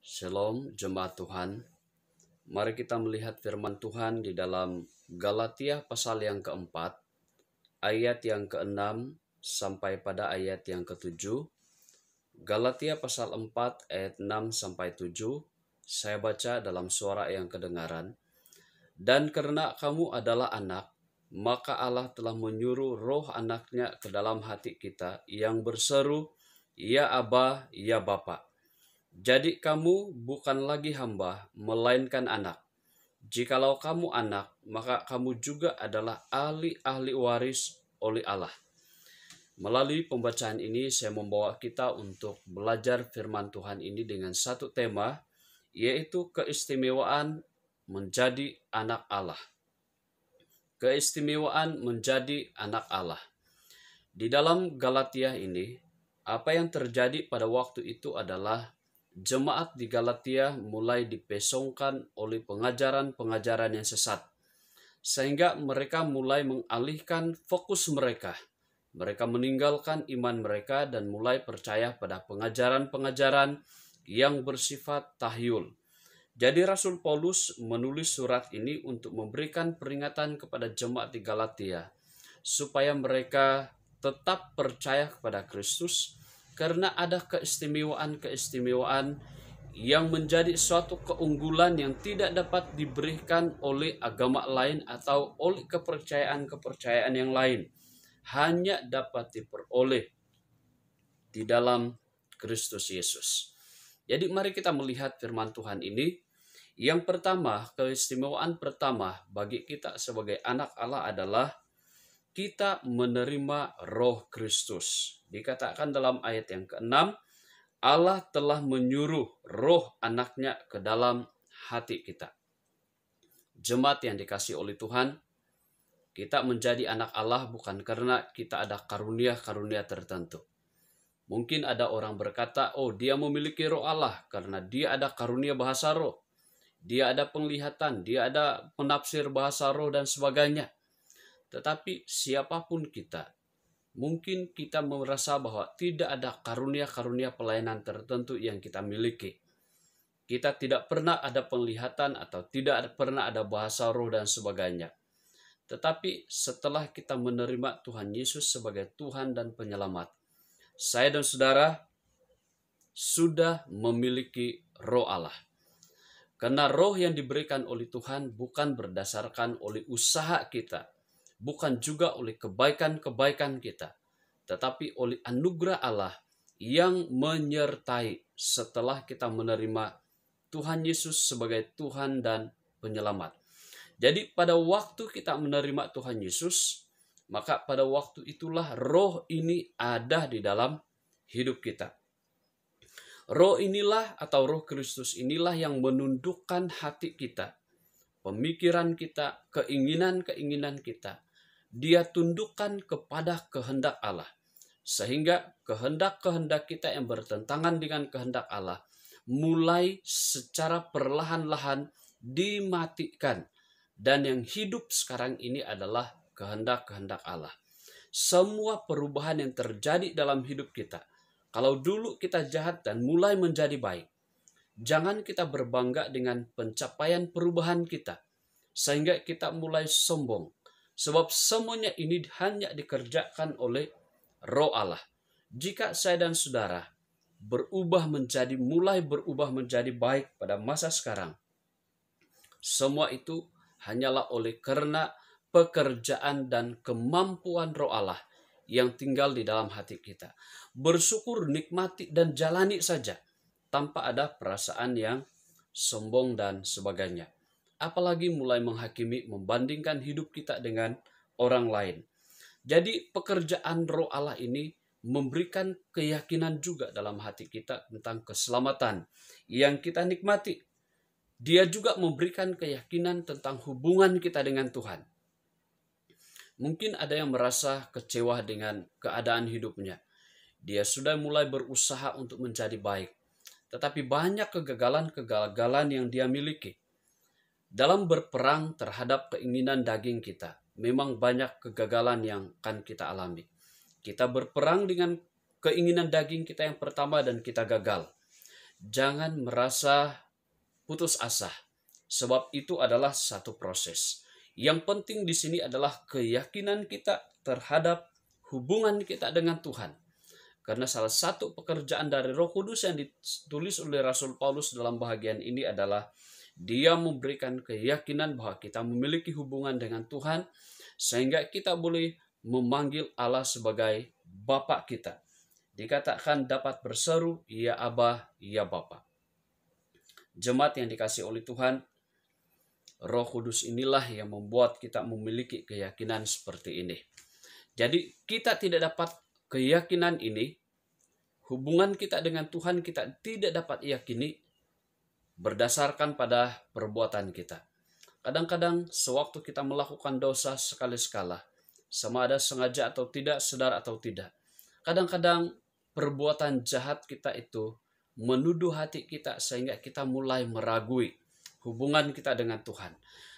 Shalom jemaat Tuhan. Mari kita melihat firman Tuhan di dalam Galatia pasal yang keempat, ayat yang keenam sampai pada ayat yang ketujuh. Galatia pasal 4 ayat 6 sampai 7. Saya baca dalam suara yang kedengaran. Dan karena kamu adalah anak, maka Allah telah menyuruh roh anaknya ke dalam hati kita yang berseru, Ya Aba, Ya Bapa. Jadi kamu bukan lagi hamba, melainkan anak. Jikalau kamu anak, maka kamu juga adalah ahli-ahli waris oleh Allah. Melalui pembacaan ini, saya membawa kita untuk belajar firman Tuhan ini dengan satu tema, yaitu keistimewaan menjadi anak Allah. Keistimewaan menjadi anak Allah. Di dalam Galatia ini, apa yang terjadi pada waktu itu adalah jemaat di Galatia mulai dipesongkan oleh pengajaran-pengajaran yang sesat. Sehingga mereka mulai mengalihkan fokus mereka. Mereka meninggalkan iman mereka dan mulai percaya pada pengajaran-pengajaran yang bersifat tahyul. Jadi Rasul Paulus menulis surat ini untuk memberikan peringatan kepada jemaat di Galatia supaya mereka tetap percaya kepada Kristus, karena ada keistimewaan-keistimewaan yang menjadi suatu keunggulan yang tidak dapat diberikan oleh agama lain atau oleh kepercayaan-kepercayaan yang lain. Hanya dapat diperoleh di dalam Kristus Yesus. Jadi mari kita melihat firman Tuhan ini. Yang pertama, keistimewaan pertama bagi kita sebagai anak Allah adalah kita menerima roh Kristus. Dikatakan dalam ayat yang ke-6, Allah telah menyuruh roh anaknya ke dalam hati kita. Jemaat yang dikasihi oleh Tuhan, kita menjadi anak Allah bukan karena kita ada karunia-karunia tertentu. Mungkin ada orang berkata, oh dia memiliki roh Allah karena dia ada karunia bahasa roh. Dia ada penglihatan, dia ada penafsir bahasa roh dan sebagainya. Tetapi siapapun kita, mungkin kita merasa bahwa tidak ada karunia-karunia pelayanan tertentu yang kita miliki. Kita tidak pernah ada penglihatan atau tidak pernah ada bahasa roh dan sebagainya. Tetapi setelah kita menerima Tuhan Yesus sebagai Tuhan dan Penyelamat, saya dan saudara sudah memiliki roh Allah. Karena roh yang diberikan oleh Tuhan bukan berdasarkan oleh usaha kita, bukan juga oleh kebaikan-kebaikan kita, tetapi oleh anugerah Allah yang menyertai setelah kita menerima Tuhan Yesus sebagai Tuhan dan Penyelamat. Jadi pada waktu kita menerima Tuhan Yesus, maka pada waktu itulah roh ini ada di dalam hidup kita. Roh inilah atau roh Kristus inilah yang menundukkan hati kita, pemikiran kita, keinginan-keinginan kita. Dia tundukkan kepada kehendak Allah. Sehingga kehendak-kehendak kita yang bertentangan dengan kehendak Allah mulai secara perlahan-lahan dimatikan. Dan yang hidup sekarang ini adalah kehendak-kehendak Allah. Semua perubahan yang terjadi dalam hidup kita, kalau dulu kita jahat dan mulai menjadi baik, jangan kita berbangga dengan pencapaian perubahan kita, sehingga kita mulai sombong. Sebab semuanya ini hanya dikerjakan oleh roh Allah. Jika saya dan saudara mulai berubah menjadi baik pada masa sekarang, semua itu hanyalah oleh karena pekerjaan dan kemampuan roh Allah yang tinggal di dalam hati kita. Bersyukur, nikmati, dan jalani saja tanpa ada perasaan yang sombong dan sebagainya. Apalagi mulai menghakimi, membandingkan hidup kita dengan orang lain. Jadi pekerjaan roh Allah ini memberikan keyakinan juga dalam hati kita tentang keselamatan yang kita nikmati. Dia juga memberikan keyakinan tentang hubungan kita dengan Tuhan. Mungkin ada yang merasa kecewa dengan keadaan hidupnya. Dia sudah mulai berusaha untuk menjadi baik. Tetapi banyak kegagalan-kegagalan yang dia miliki. Dalam berperang terhadap keinginan daging kita, memang banyak kegagalan yang akan kita alami. Kita berperang dengan keinginan daging kita yang pertama dan kita gagal. Jangan merasa putus asa, sebab itu adalah satu proses. Yang penting di sini adalah keyakinan kita terhadap hubungan kita dengan Tuhan. Karena salah satu pekerjaan dari Roh Kudus yang ditulis oleh Rasul Paulus dalam bahagian ini adalah dia memberikan keyakinan bahwa kita memiliki hubungan dengan Tuhan sehingga kita boleh memanggil Allah sebagai Bapa kita. Dikatakan dapat berseru, ya Aba, ya Bapa. Jemaat yang dikasihi oleh Tuhan, Roh Kudus inilah yang membuat kita memiliki keyakinan seperti ini. Jadi kita tidak dapat keyakinan ini, hubungan kita dengan Tuhan kita tidak dapat yakini berdasarkan pada perbuatan kita. Kadang-kadang sewaktu kita melakukan dosa sekali-sekala, sama ada sengaja atau tidak, sadar atau tidak. Kadang-kadang perbuatan jahat kita itu menuduh hati kita sehingga kita mulai meragui hubungan kita dengan Tuhan.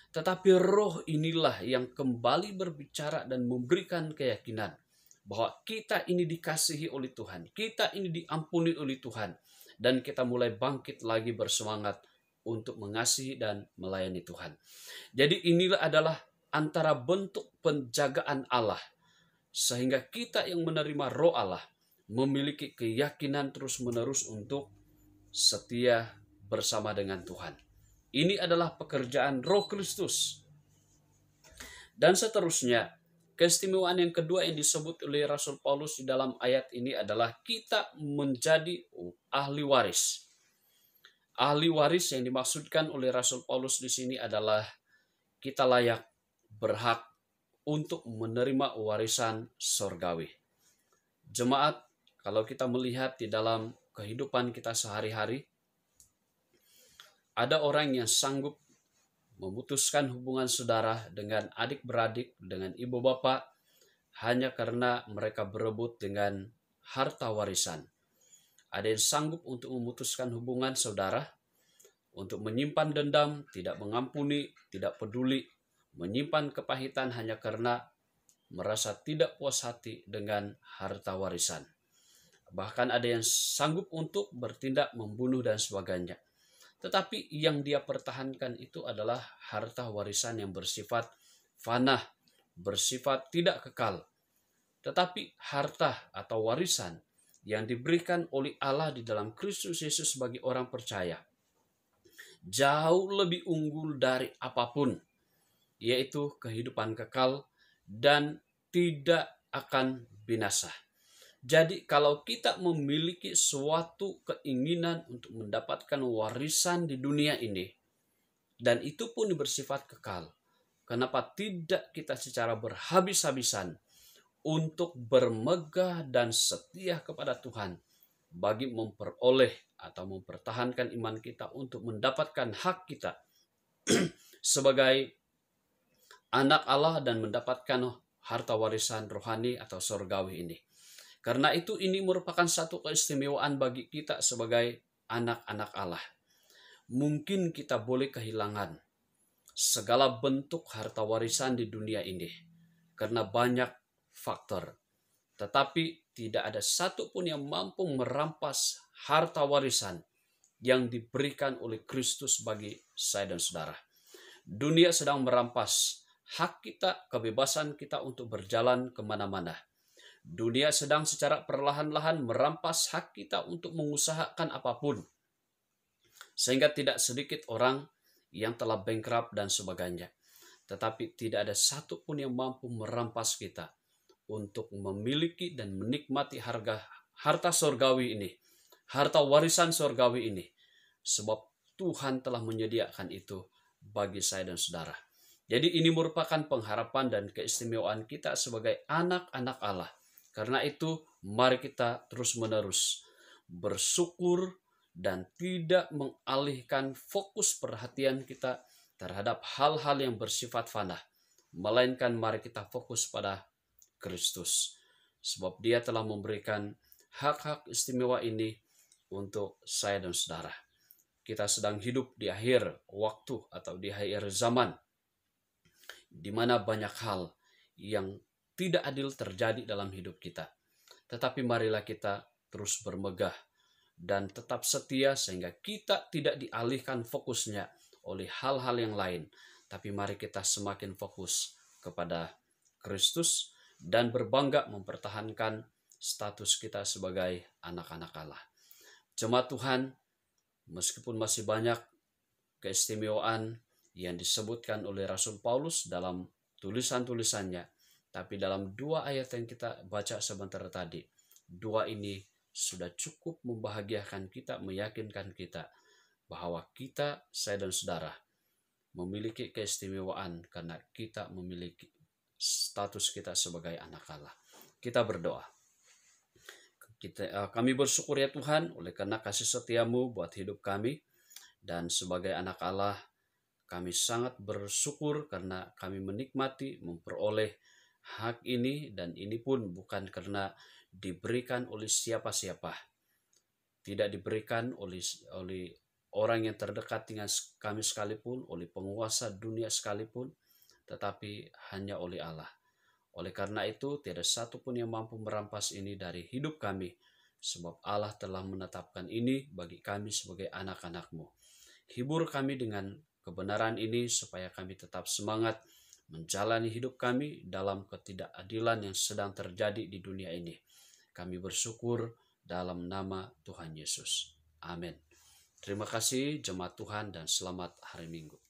Tetapi Roh inilah yang kembali berbicara dan memberikan keyakinan bahwa kita ini dikasihi oleh Tuhan, kita ini diampuni oleh Tuhan, dan kita mulai bangkit lagi bersemangat untuk mengasihi dan melayani Tuhan. Jadi inilah adalah antara bentuk penjagaan Allah, sehingga kita yang menerima Roh Allah memiliki keyakinan terus-menerus untuk setia bersama dengan Tuhan. Ini adalah pekerjaan Roh Kristus. Dan seterusnya, keistimewaan yang kedua yang disebut oleh Rasul Paulus di dalam ayat ini adalah kita menjadi ahli waris. Ahli waris yang dimaksudkan oleh Rasul Paulus di sini adalah kita layak, berhak untuk menerima warisan sorgawi. Jemaat, kalau kita melihat di dalam kehidupan kita sehari-hari, ada orang yang sanggup memutuskan hubungan saudara dengan adik-beradik, dengan ibu bapak, hanya karena mereka berebut dengan harta warisan. Ada yang sanggup untuk memutuskan hubungan saudara, untuk menyimpan dendam, tidak mengampuni, tidak peduli, menyimpan kepahitan hanya karena merasa tidak puas hati dengan harta warisan. Bahkan ada yang sanggup untuk bertindak membunuh dan sebagainya. Tetapi yang dia pertahankan itu adalah harta warisan yang bersifat fana, bersifat tidak kekal. Tetapi harta atau warisan yang diberikan oleh Allah di dalam Kristus Yesus bagi orang percaya jauh lebih unggul dari apapun, yaitu kehidupan kekal dan tidak akan binasa. Jadi kalau kita memiliki suatu keinginan untuk mendapatkan warisan di dunia ini, dan itu pun bersifat kekal, kenapa tidak kita secara berhabis-habisan untuk bermegah dan setia kepada Tuhan bagi memperoleh atau mempertahankan iman kita untuk mendapatkan hak kita sebagai anak Allah dan mendapatkan harta warisan rohani atau surgawi ini. Karena itu ini merupakan satu keistimewaan bagi kita sebagai anak-anak Allah. Mungkin kita boleh kehilangan segala bentuk harta warisan di dunia ini karena banyak faktor. Tetapi tidak ada satupun yang mampu merampas harta warisan yang diberikan oleh Kristus bagi saya dan saudara. Dunia sedang merampas hak kita, kebebasan kita untuk berjalan kemana-mana. Dunia sedang secara perlahan-lahan merampas hak kita untuk mengusahakan apapun. Sehingga tidak sedikit orang yang telah bankrupt dan sebagainya. Tetapi tidak ada satupun yang mampu merampas kita untuk memiliki dan menikmati harta surgawi ini. Harta warisan surgawi ini. Sebab Tuhan telah menyediakan itu bagi saya dan saudara. Jadi ini merupakan pengharapan dan keistimewaan kita sebagai anak-anak Allah. Karena itu, mari kita terus-menerus bersyukur dan tidak mengalihkan fokus perhatian kita terhadap hal-hal yang bersifat fana. Melainkan mari kita fokus pada Kristus. Sebab Dia telah memberikan hak-hak istimewa ini untuk saya dan saudara. Kita sedang hidup di akhir waktu atau di akhir zaman, di mana banyak hal yang tidak adil terjadi dalam hidup kita. Tetapi marilah kita terus bermegah, dan tetap setia sehingga kita tidak dialihkan fokusnya oleh hal-hal yang lain. Tapi mari kita semakin fokus kepada Kristus dan berbangga mempertahankan status kita sebagai anak-anak Allah. Jemaat Tuhan, meskipun masih banyak keistimewaan yang disebutkan oleh Rasul Paulus dalam tulisan-tulisannya, tapi dalam 2 ayat yang kita baca sebentar tadi, 2 ini sudah cukup membahagiakan kita, meyakinkan kita bahwa kita, saya dan saudara, memiliki keistimewaan karena kita memiliki status kita sebagai anak Allah. Kita berdoa. Kami bersyukur ya Tuhan oleh karena kasih setiamu buat hidup kami, dan sebagai anak Allah kami sangat bersyukur karena kami menikmati memperoleh hak ini, dan ini pun bukan karena diberikan oleh siapa-siapa, tidak diberikan oleh orang yang terdekat dengan kami sekalipun, oleh penguasa dunia sekalipun, tetapi hanya oleh Allah. Oleh karena itu, tiada satu pun yang mampu merampas ini dari hidup kami, sebab Allah telah menetapkan ini bagi kami sebagai anak-anak-Mu. Hibur kami dengan kebenaran ini supaya kami tetap semangat menjalani hidup kami dalam ketidakadilan yang sedang terjadi di dunia ini. Kami bersyukur dalam nama Tuhan Yesus. Amin. Terima kasih jemaat Tuhan dan selamat hari Minggu.